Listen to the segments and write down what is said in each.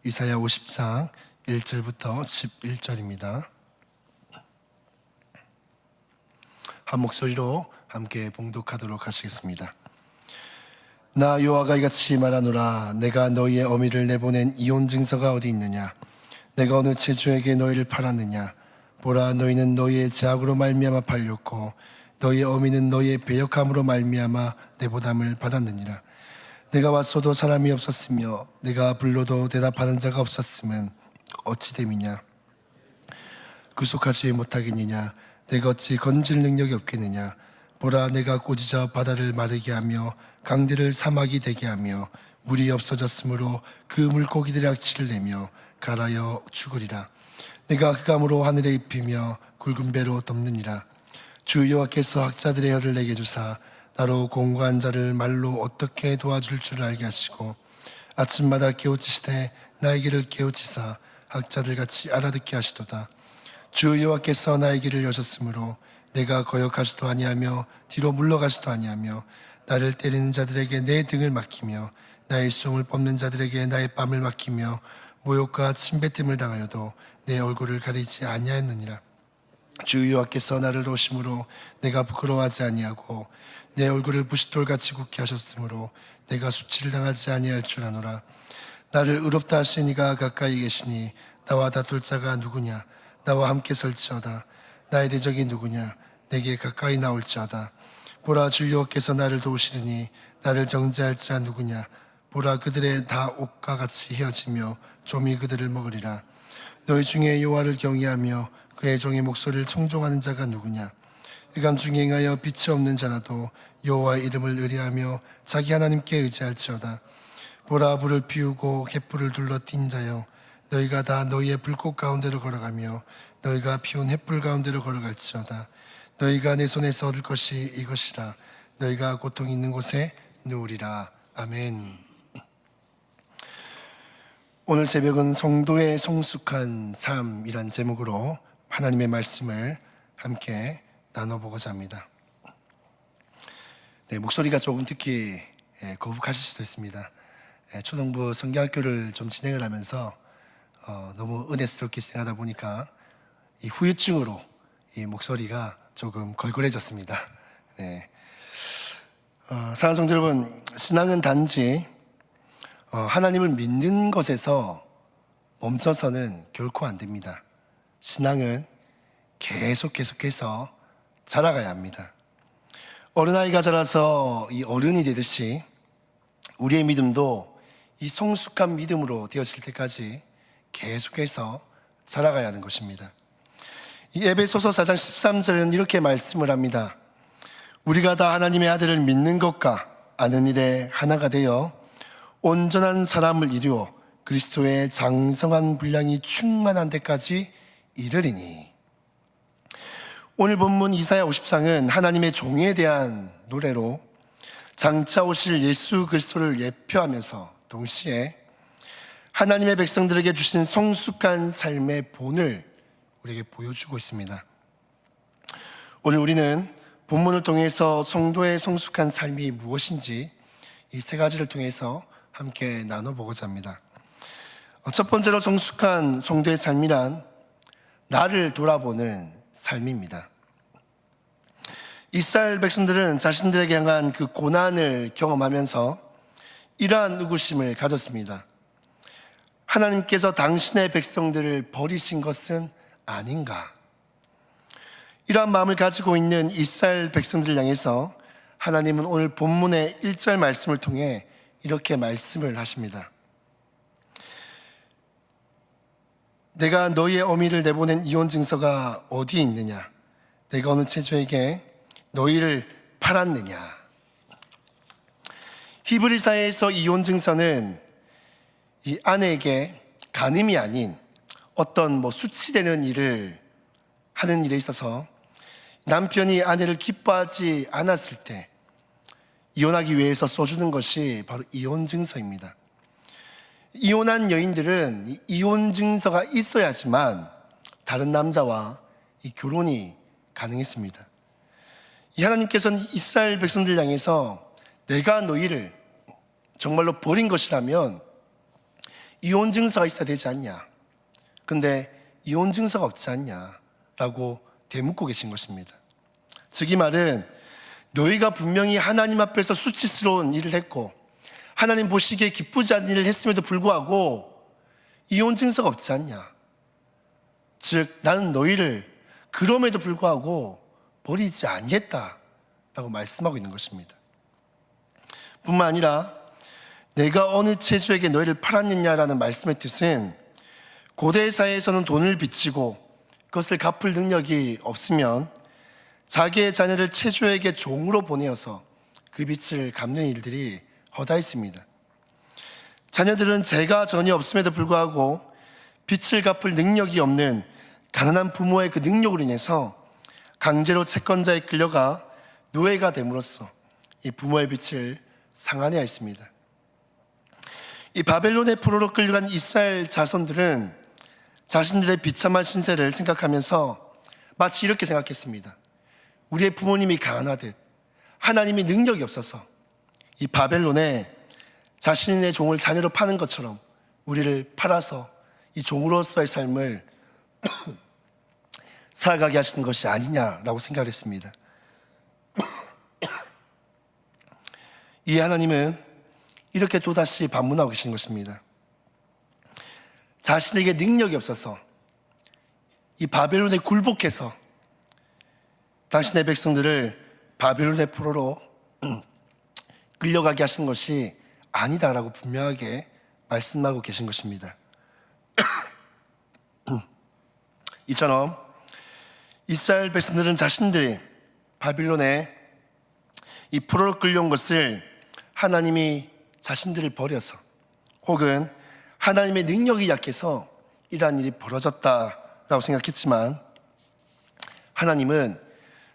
이사야 50장 1절부터 11절입니다. 한 목소리로 함께 봉독하도록 하시겠습니다. 나 여호와가 이같이 말하노라. 내가 너희의 어미를 내보낸 이혼 증서가 어디 있느냐? 내가 어느 체주에게 너희를 팔았느냐? 보라, 너희는 너희의 죄악으로 말미암아 팔렸고 너희의 어미는 너희의 배역함으로 말미암아 내보담을 받았느니라. 내가 왔어도 사람이 없었으며 내가 불러도 대답하는 자가 없었으면 어찌 됨이냐? 구속하지 못하겠느냐? 내가 어찌 건질 능력이 없겠느냐? 보라, 내가 꾸짖어 바다를 마르게 하며 강들을 사막이 되게 하며 물이 없어졌으므로 그 물고기들의 악취를 내며 갈아여 죽으리라. 내가 흑암으로 하늘에 입히며 굵은 배로 덮느니라. 주 여호와께서 학자들의 혀를 내게 주사 나로 공고한 자를 말로 어떻게 도와줄 줄 알게 하시고 아침마다 깨우치시되 나의 길을 깨우치사 학자들같이 알아듣게 하시도다. 주 여호와께서 나의 길을 여셨으므로 내가 거역하지도 아니하며 뒤로 물러가지도 아니하며 나를 때리는 자들에게 내 등을 맡기며 나의 수염을 뽑는 자들에게 나의 뺨을 맡기며 모욕과 침뱉음을 당하여도 내 얼굴을 가리지 아니하였느니라. 주 여호와께서 나를 도우심으로 내가 부끄러워하지 아니하고 내 얼굴을 부싯돌같이 굳게 하셨으므로 내가 수치를 당하지 아니할 줄 아노라. 나를 의롭다 하신 이가 가까이 계시니 나와 다툴 자가 누구냐? 나와 함께 설지어다. 나의 대적이 누구냐? 내게 가까이 나올지어다. 보라, 주 여호와께서 나를 도우시리니 나를 정죄할 자 누구냐? 보라, 그들의 다 옷과 같이 헤어지며 좀이 그들을 먹으리라. 너희 중에 여호와를 경외하며 그의 종의 목소리를 청종하는 자가 누구냐? 흑암 중에 행하여 빛이 없는 자라도 여호와의 이름을 의뢰하며 자기 하나님께 의지할지어다. 보라, 불을 피우고 횃불을 둘러 띈 자여, 너희가 다 너희의 불꽃 가운데로 걸어가며 너희가 피운 횃불 가운데로 걸어갈지어다. 너희가 내 손에서 얻을 것이 이것이라. 너희가 고통 있는 곳에 누우리라. 아멘. 오늘 새벽은 성도의 성숙한 삶이란 제목으로 하나님의 말씀을 함께 나눠보고자 합니다. 네, 목소리가 조금 듣기 거북하실 수도 있습니다. 초등부 성경학교를 좀 진행을 하면서 너무 은혜스럽게 진행하다 보니까 이 후유증으로 이 목소리가 조금 걸걸해졌습니다. 네. 사랑하는 성도 여러분, 신앙은 단지 하나님을 믿는 것에서 멈춰서는 결코 안 됩니다. 신앙은 계속해서 자라가야 합니다. 어린아이가 자라서 이 어른이 되듯이 우리의 믿음도 이 성숙한 믿음으로 되어질 때까지 계속해서 자라가야 하는 것입니다. 이 에베소서 4장 13절에는 이렇게 말씀을 합니다. 우리가 다 하나님의 아들을 믿는 것과 아는 일에 하나가 되어 온전한 사람을 이루어 그리스도의 장성한 분량이 충만한 데까지 이르리니. 오늘 본문 이사야 50장은 하나님의 종에 대한 노래로 장차 오실 예수 그리스도를 예표하면서 동시에 하나님의 백성들에게 주신 성숙한 삶의 본을 우리에게 보여주고 있습니다. 오늘 우리는 본문을 통해서 성도의 성숙한 삶이 무엇인지 이 세 가지를 통해서 함께 나눠보고자 합니다. 첫 번째로 성숙한 성도의 삶이란 나를 돌아보는 삶입니다. 이스라엘 백성들은 자신들에게 향한 그 고난을 경험하면서 이러한 의구심을 가졌습니다. 하나님께서 당신의 백성들을 버리신 것은 아닌가? 이러한 마음을 가지고 있는 이스라엘 백성들을 향해서 하나님은 오늘 본문의 1절 말씀을 통해 이렇게 말씀을 하십니다. 내가 너희의 어미를 내보낸 이혼 증서가 어디에 있느냐? 내가 어느 체주에게 너희를 팔았느냐? 히브리사에서 이혼 증서는 이 아내에게 간음이 아닌 어떤 수치되는 일을 하는 일에 있어서 남편이 아내를 기뻐하지 않았을 때 이혼하기 위해서 써주는 것이 바로 이혼 증서입니다. 이혼한 여인들은 이혼 증서가 있어야지만 다른 남자와 이 결혼이 가능했습니다. 이 하나님께서는 이스라엘 백성들 향해서 내가 너희를 정말로 버린 것이라면 이혼 증서가 있어야 되지 않냐? 근데 이혼 증서가 없지 않냐? 라고 되묻고 계신 것입니다. 즉 이 말은 너희가 분명히 하나님 앞에서 수치스러운 일을 했고 하나님 보시기에 기쁘지 않은 일을 했음에도 불구하고 이혼 증서가 없지 않냐? 즉 나는 너희를 그럼에도 불구하고 버리지 아니했다라고 말씀하고 있는 것입니다. 뿐만 아니라 내가 어느 체주에게 너희를 팔았느냐라는 말씀의 뜻은 고대 사회에서는 돈을 빚지고 그것을 갚을 능력이 없으면 자기의 자녀를 체주에게 종으로 보내어서 그 빚을 갚는 일들이 허다했습니다. 자녀들은 죄가 전혀 없음에도 불구하고 빚을 갚을 능력이 없는 가난한 부모의 그 능력으로 인해서 강제로 채권자에 끌려가 노예가 됨으로써 이 부모의 빚을 상환해야 했습니다. 이 바벨론의 포로로 끌려간 이스라엘 자손들은 자신들의 비참한 신세를 생각하면서 마치 이렇게 생각했습니다. 우리의 부모님이 가난하듯 하나님이 능력이 없어서 이 바벨론에 자신의 종을 자녀로 파는 것처럼 우리를 팔아서 이 종으로서의 삶을 살아가게 하시는 것이 아니냐라고 생각을 했습니다. 이 하나님은 이렇게 또다시 반문하고 계신 것입니다. 자신에게 능력이 없어서 이 바벨론에 굴복해서 당신의 백성들을 바벨론의 포로로 끌려가게 하신 것이 아니다라고 분명하게 말씀하고 계신 것입니다. 이처럼 이스라엘 백성들은 자신들이 바빌론에 이 포로로 끌려온 것을 하나님이 자신들을 버려서 혹은 하나님의 능력이 약해서 이러한 일이 벌어졌다라고 생각했지만 하나님은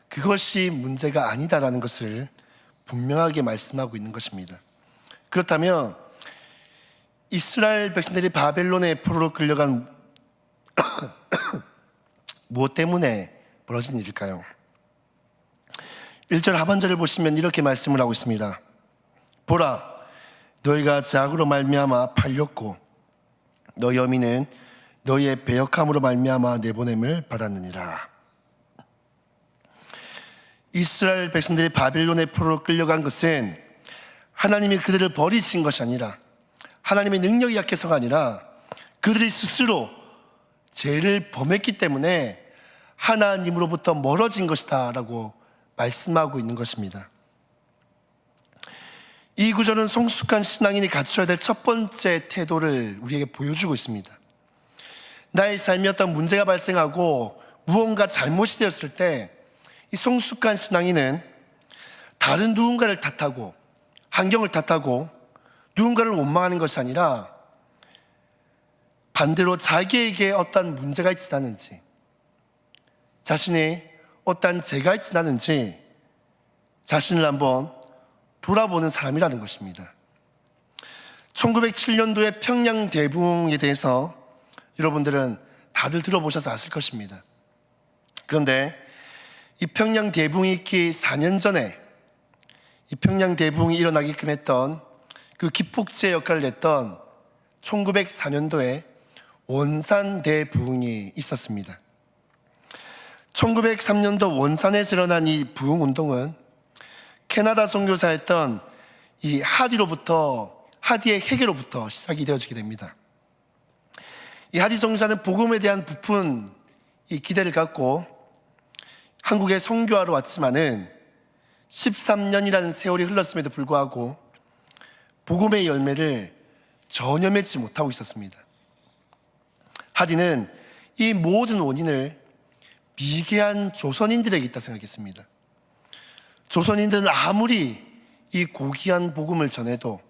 그것이 문제가 아니다라는 것을 분명하게 말씀하고 있는 것입니다. 그렇다면 이스라엘 백성들이 바벨론의 포로로 끌려간 무엇 때문에 벌어진 일일까요? 1절 하반절을 보시면 이렇게 말씀을 하고 있습니다. 보라, 너희가 죄악으로 말미암아 팔렸고 너희 어미는 너희의 배역함으로 말미암아 내보냄을 받았느니라. 이스라엘 백성들이 바빌론의 포로로 끌려간 것은 하나님이 그들을 버리신 것이 아니라 하나님의 능력이 약해서가 아니라 그들이 스스로 죄를 범했기 때문에 하나님으로부터 멀어진 것이다 라고 말씀하고 있는 것입니다. 이 구절은 성숙한 신앙인이 갖춰야 될 첫 번째 태도를 우리에게 보여주고 있습니다. 나의 삶에 어떤 문제가 발생하고 무언가 잘못이 되었을 때 이 성숙한 신앙인은 다른 누군가를 탓하고 환경을 탓하고 누군가를 원망하는 것이 아니라 반대로 자기에게 어떤 문제가 있지 않은지, 자신이 어떤 죄가 있지 않은지 자신을 한번 돌아보는 사람이라는 것입니다. 1907년도에 평양 대붕에 대해서 여러분들은 다들 들어보셔서 아실 것입니다. 그런데 이 평양 대붕이 있기 4년 전에 이 평양 대붕이 일어나게끔 했던 그 기폭제 역할을 했던 1904년도에 원산 대부흥이 있었습니다. 1903년도 원산에서 일어난 이 부흥운동은 캐나다 선교사였던 이 하디의 회개로부터 시작이 되어지게 됩니다. 이 하디 선교사는 복음에 대한 부푼 이 기대를 갖고 한국에 선교하러 왔지만은 13년이라는 세월이 흘렀음에도 불구하고 복음의 열매를 전혀 맺지 못하고 있었습니다. 하디는 이 모든 원인을 미개한 조선인들에게 있다 생각했습니다. 조선인들은 아무리 이 고귀한 복음을 전해도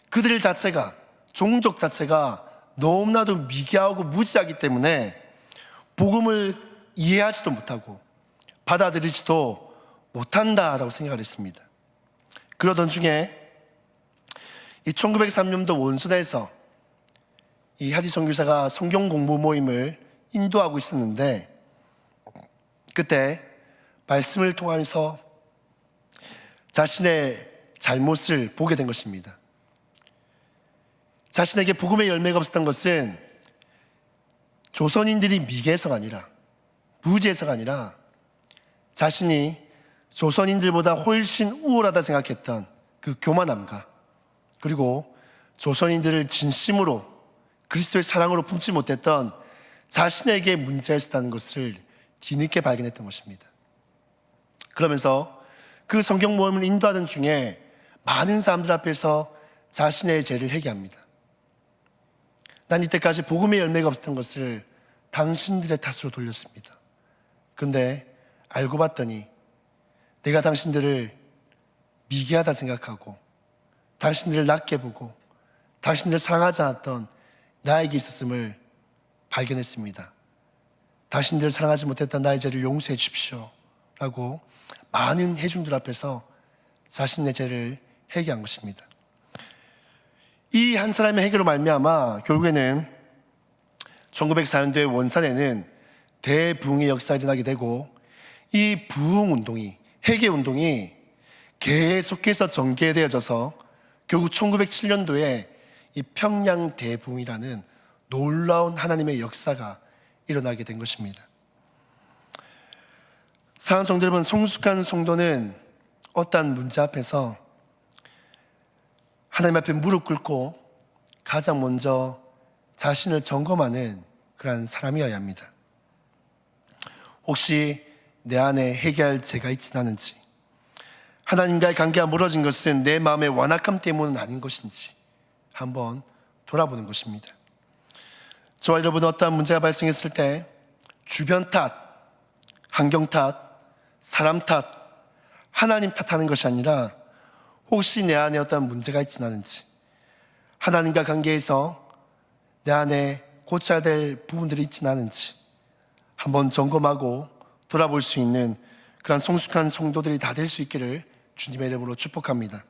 그들 자체가, 종족 자체가 너무나도 미개하고 무지하기 때문에 복음을 이해하지도 못하고 받아들이지도 못한다라고 생각을 했습니다. 그러던 중에 이 1903년도 원순에서 이 하디 선교사가 성경 공부 모임을 인도하고 있었는데 그때 말씀을 통하면서 자신의 잘못을 보게 된 것입니다. 자신에게 복음의 열매가 없었던 것은 조선인들이 미개해서가 아니라, 무지해서가 아니라 자신이 조선인들보다 훨씬 우월하다 생각했던 그 교만함과, 그리고 조선인들을 진심으로 그리스도의 사랑으로 품지 못했던 자신에게 문제가 있었다는 것을 뒤늦게 발견했던 것입니다. 그러면서 그 성경 모임을 인도하던 중에 많은 사람들 앞에서 자신의 죄를 회개합니다. 난 이때까지 복음의 열매가 없었던 것을 당신들의 탓으로 돌렸습니다. 근데 알고 봤더니 내가 당신들을 미개하다 생각하고, 당신들을 낮게 보고, 당신들을 사랑하지 않았던 나에게 있었음을 발견했습니다. 당신들을 사랑하지 못했던 나의 죄를 용서해 주십시오 라고 많은 회중들 앞에서 자신의 죄를 회개한 것입니다. 이 한 사람의 회개로 말미암아 결국에는 1904년도에 원산에는 대부흥의 역사가 일어나게 되고, 이 부흥운동이, 회개운동이 계속해서 전개되어져서 결국 1907년도에 이 평양 대부흥이라는 놀라운 하나님의 역사가 일어나게 된 것입니다. 사랑하는 성도 여러분, 성숙한 성도는 어떠한 문제 앞에서 하나님 앞에 무릎 꿇고 가장 먼저 자신을 점검하는 그러한 사람이어야 합니다. 혹시 내 안에 회개할 죄가 있지는 않은지, 하나님과의 관계가 멀어진 것은 내 마음의 완악함 때문은 아닌 것인지 한번 돌아보는 것입니다. 저와 여러분은 어떠한 문제가 발생했을 때 주변 탓, 환경 탓, 사람 탓, 하나님 탓하는 것이 아니라 혹시 내 안에 어떠한 문제가 있지는 않은지, 하나님과 관계에서 내 안에 고쳐야 될 부분들이 있지는 않은지 한번 점검하고 돌아볼 수 있는 그런 성숙한 성도들이 다 될 수 있기를 주님의 이름으로 축복합니다.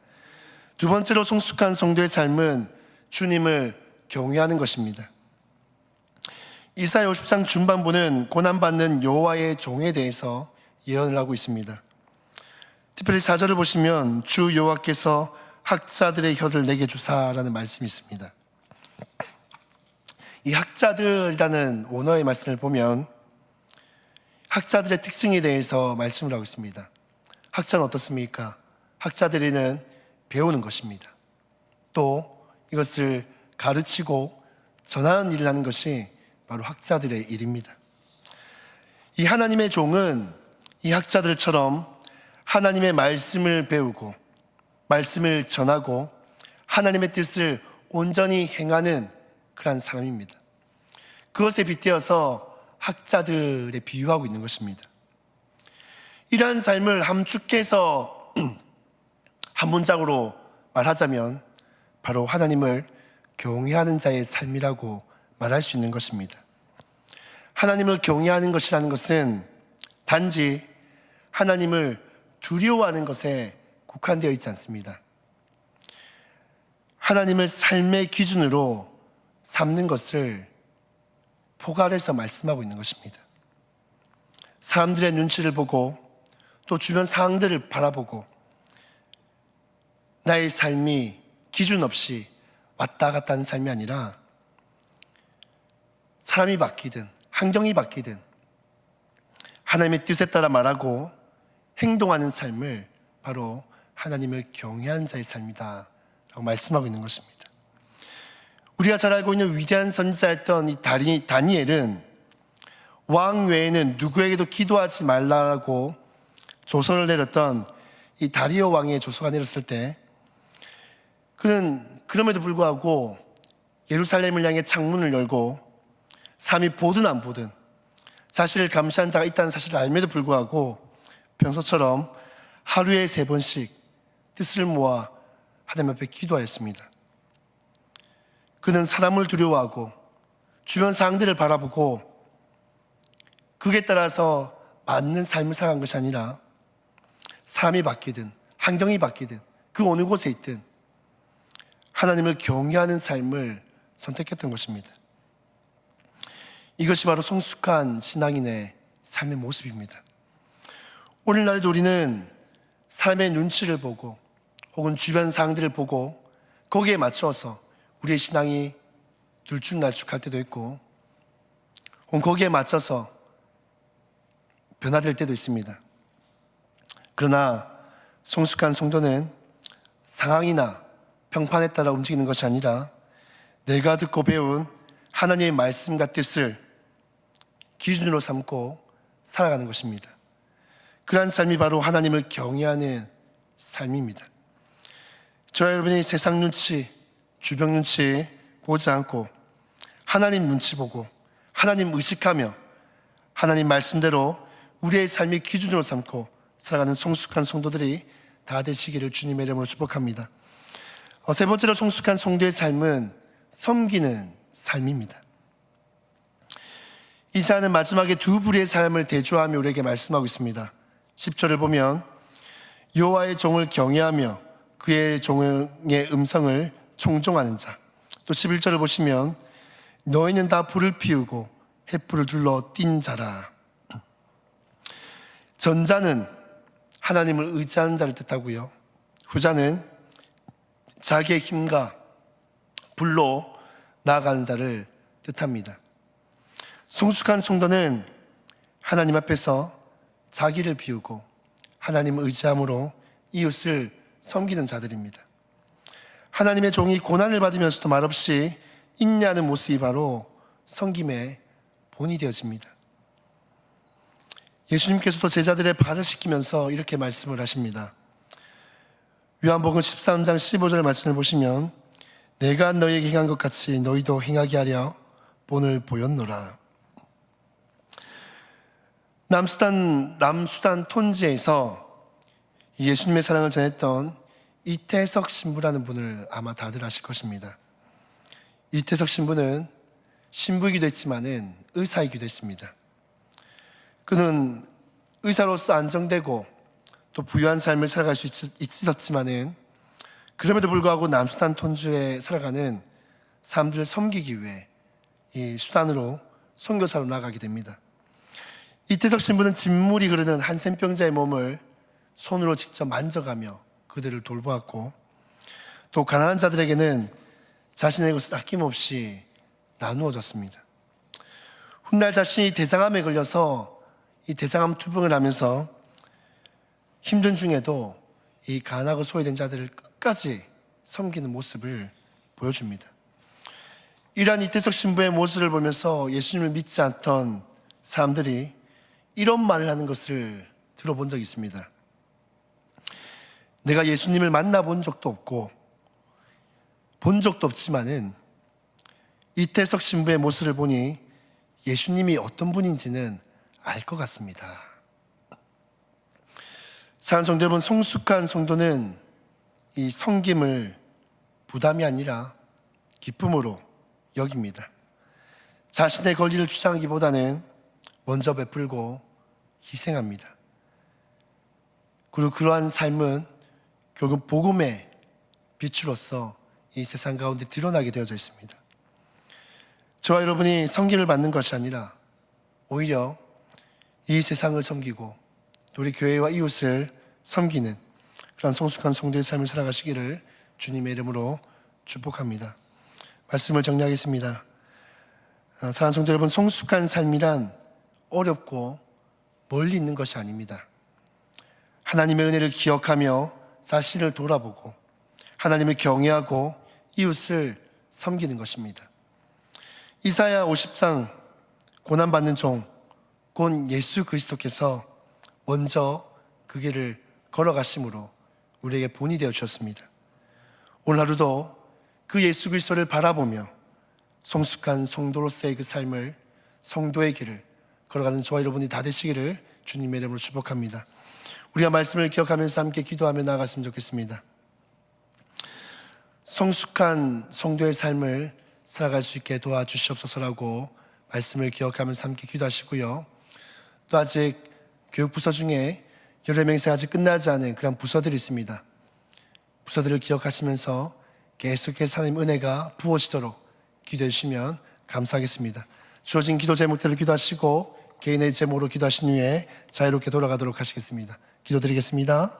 두 번째로 성숙한 성도의 삶은 주님을 경외하는 것입니다. 이사야 50장 중반부는 고난받는 여호와의 종에 대해서 예언을 하고 있습니다. 특별히 4절을 보시면 주 여호와께서 학자들의 혀를 내게 주사라는 말씀이 있습니다. 이 학자들이라는 원어의 말씀을 보면 학자들의 특징에 대해서 말씀을 하고 있습니다. 학자는 어떻습니까? 학자들이는 배우는 것입니다. 또 이것을 가르치고 전하는 일을 하는 것이 바로 학자들의 일입니다. 이 하나님의 종은 이 학자들처럼 하나님의 말씀을 배우고 말씀을 전하고 하나님의 뜻을 온전히 행하는 그런 사람입니다. 그것에 빗대어서 학자들에 비유하고 있는 것입니다. 이러한 삶을 함축해서 한 문장으로 말하자면 바로 하나님을 경외하는 자의 삶이라고 말할 수 있는 것입니다. 하나님을 경외하는 것이라는 것은 단지 하나님을 두려워하는 것에 국한되어 있지 않습니다. 하나님을 삶의 기준으로 삼는 것을 포괄해서 말씀하고 있는 것입니다. 사람들의 눈치를 보고 또 주변 상황들을 바라보고 나의 삶이 기준 없이 왔다 갔다 하는 삶이 아니라 사람이 바뀌든 환경이 바뀌든 하나님의 뜻에 따라 말하고 행동하는 삶을 바로 하나님을 경외하는 자의 삶이다 라고 말씀하고 있는 것입니다. 우리가 잘 알고 있는 위대한 선지자였던 이 다니엘은 왕 외에는 누구에게도 기도하지 말라고 조서를 내렸던 이 다리오 왕의 조서가 내렸을 때 그는 그럼에도 불구하고 예루살렘을 향해 창문을 열고 사람이 보든 안 보든 자신을 감시한 자가 있다는 사실을 알면도 불구하고 평소처럼 하루에 3번씩 뜻을 모아 하나님 앞에 기도하였습니다. 그는 사람을 두려워하고 주변 상황들을 바라보고 그에 따라서 맞는 삶을 살아간 것이 아니라 사람이 바뀌든 환경이 바뀌든 그 어느 곳에 있든 하나님을 경외하는 삶을 선택했던 것입니다. 이것이 바로 성숙한 신앙인의 삶의 모습입니다. 오늘날에도 우리는 사람의 눈치를 보고 혹은 주변 상황들을 보고 거기에 맞춰서 우리의 신앙이 들쭉날쭉할 때도 있고 거기에 맞춰서 변화될 때도 있습니다. 그러나 성숙한 성도는 상황이나 평판에 따라 움직이는 것이 아니라 내가 듣고 배운 하나님의 말씀과 뜻을 기준으로 삼고 살아가는 것입니다. 그러한 삶이 바로 하나님을 경외하는 삶입니다. 저와 여러분이 세상 눈치, 주변 눈치 보지 않고 하나님 눈치 보고 하나님 의식하며 하나님 말씀대로 우리의 삶의 기준으로 삼고 살아가는 성숙한 성도들이 다 되시기를 주님의 이름으로 축복합니다. 세 번째로 성숙한 성도의 삶은 섬기는 삶입니다. 이사야는 마지막에 두 부류의 삶을 대조하며 우리에게 말씀하고 있습니다. 10절을 보면 여호와의 종을 경외하며 그의 종의 음성을 청종하는 자, 또 11절을 보시면 너희는 다 불을 피우고 횃불을 둘러 뛴 자라. 전자는 하나님을 의지하는 자를 뜻하고요, 후자는 자기의 힘과 불로 나아가는 자를 뜻합니다. 성숙한 성도는 하나님 앞에서 자기를 비우고 하나님을 의지함으로 이웃을 섬기는 자들입니다. 하나님의 종이 고난을 받으면서도 말없이 인내하는 모습이 바로 섬김의 본이 되어집니다. 예수님께서도 제자들의 발을 씻기면서 이렇게 말씀을 하십니다. 요한복음 13장 15절 말씀을 보시면 내가 너희에게 행한 것 같이 너희도 행하게 하려 본을 보였노라. 남수단 톤지에서 예수님의 사랑을 전했던 이태석 신부라는 분을 아마 다들 아실 것입니다. 이태석 신부는 신부이기도 했지만은 의사이기도 했습니다. 그는 의사로서 안정되고 또 부유한 삶을 살아갈 수 있었지만은 그럼에도 불구하고 남수단 톤주에 살아가는 사람들을 섬기기 위해 이 수단으로 선교사로 나가게 됩니다. 이태석 신부는 진물이 흐르는 한센병자의 몸을 손으로 직접 만져가며 그들을 돌보았고, 또 가난한 자들에게는 자신의 것을 아낌없이 나누어 줬습니다. 훗날 자신이 대장암에 걸려서 이 대장암 투병을 하면서 힘든 중에도 이 가난하고 소외된 자들을 끝까지 섬기는 모습을 보여줍니다. 이러한 이태석 신부의 모습을 보면서 예수님을 믿지 않던 사람들이 이런 말을 하는 것을 들어본 적이 있습니다. 내가 예수님을 만나본 적도 없고 본 적도 없지만은 이태석 신부의 모습을 보니 예수님이 어떤 분인지는 알 것 같습니다. 사랑하는 성도 여러분, 성숙한 성도는 이 섬김을 부담이 아니라 기쁨으로 여깁니다. 자신의 권리를 주장하기보다는 먼저 베풀고 희생합니다. 그리고 그러한 삶은 결국 복음의 빛으로서 이 세상 가운데 드러나게 되어져 있습니다. 저와 여러분이 섬김을 받는 것이 아니라 오히려 이 세상을 섬기고 또 우리 교회와 이웃을 섬기는 그런 성숙한 성도의 삶을 살아가시기를 주님의 이름으로 축복합니다. 말씀을 정리하겠습니다. 사랑하는 성도 여러분, 성숙한 삶이란 어렵고 멀리 있는 것이 아닙니다. 하나님의 은혜를 기억하며 자신을 돌아보고 하나님을 경외하고 이웃을 섬기는 것입니다. 이사야 50장 고난받는 종, 곧 예수 그리스도께서 먼저 그 길을 걸어가심으로 우리에게 본이 되어 주셨습니다. 오늘 하루도 그 예수 그리스도를 바라보며 성숙한 성도로서의 그 삶을, 성도의 길을 걸어가는 저와 여러분이 다 되시기를 주님의 이름으로 축복합니다. 우리가 말씀을 기억하면서 함께 기도하며 나아갔으면 좋겠습니다. 성숙한 성도의 삶을 살아갈 수 있게 도와주시옵소서라고 말씀을 기억하면서 함께 기도하시고요. 또 아직 교육부서 중에 여러 행사가 아직 끝나지 않은 그런 부서들이 있습니다. 부서들을 기억하시면서 계속해서 하나님 은혜가 부어지도록 기도해 주시면 감사하겠습니다. 주어진 기도 제목대로 기도하시고 개인의 제목으로 기도하신 후에 자유롭게 돌아가도록 하시겠습니다. 기도드리겠습니다.